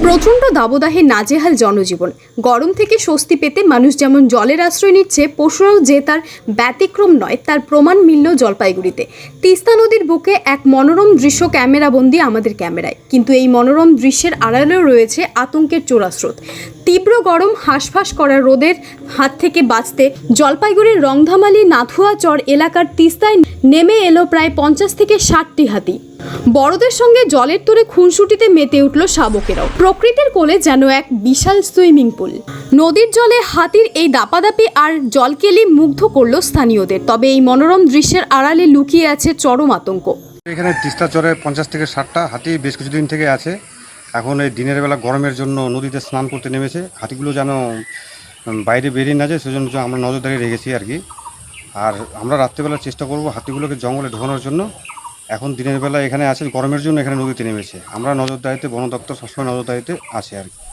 প্রচণ্ড দাবদাহে নাজেহাল জনজীবন। গরম থেকে স্বস্তি পেতে মানুষ যেমন জলের আশ্রয় নিচ্ছে, পশুরাও যে তার ব্যতিক্রম নয় তার প্রমাণ মিলল জলপাইগুড়িতে। তিস্তা নদীর বুকে এক মনোরম দৃশ্য ক্যামেরাবন্দি আমাদের ক্যামেরায়, কিন্তু এই মনোরম দৃশ্যের আড়ালেও রয়েছে আতঙ্কের চোরাস্রোত। তীব্র গরম, হাঁসফাঁস করা রোদের হাত থেকে বাঁচতে জলপাইগুড়ির রংধামালি নাথুয়াচর এলাকার তিস্তায় নেমে এলো প্রায় 50 থেকে 60টি হাতি। বড়দের সঙ্গে জলের তোরে খুনসুটিতে মেতে উঠল শাবকেরাও। প্রকৃতির কোলে যেন এক বিশাল সুইমিং পুল। নদীর জলে হাতির এই দাপাদাপি আর জলকেলি মুগ্ধ করল স্থানীয়দের। তবে এই মনোরম দৃশ্যের আড়ালে লুকিয়ে আছে চরম আতঙ্ক। এখানে তিস্তা চরে 50 থেকে 60টা হাতি বেশ কিছুদিন থেকে আছে। এখন এই দিনের বেলা গরমের জন্য নদীতে স্নান করতে নেমেছে। হাতিগুলো যেন বাইরে বেরিয়ে না যায়, সেজন্য আমরা নজরদারি রেখেছি আর কি। আর আমরা রাত্রেবেলা চেষ্টা করব হাতিগুলোকে জঙ্গলে ঢোকানোর জন্য। এখন দিনের বেলা এখানে আছে, গরমের জন্য এখানে নদীতে নেমেছে। আমরা নজরদারিতে, বন দপ্তর সবসময় নজরদারিতে আছে আর কি।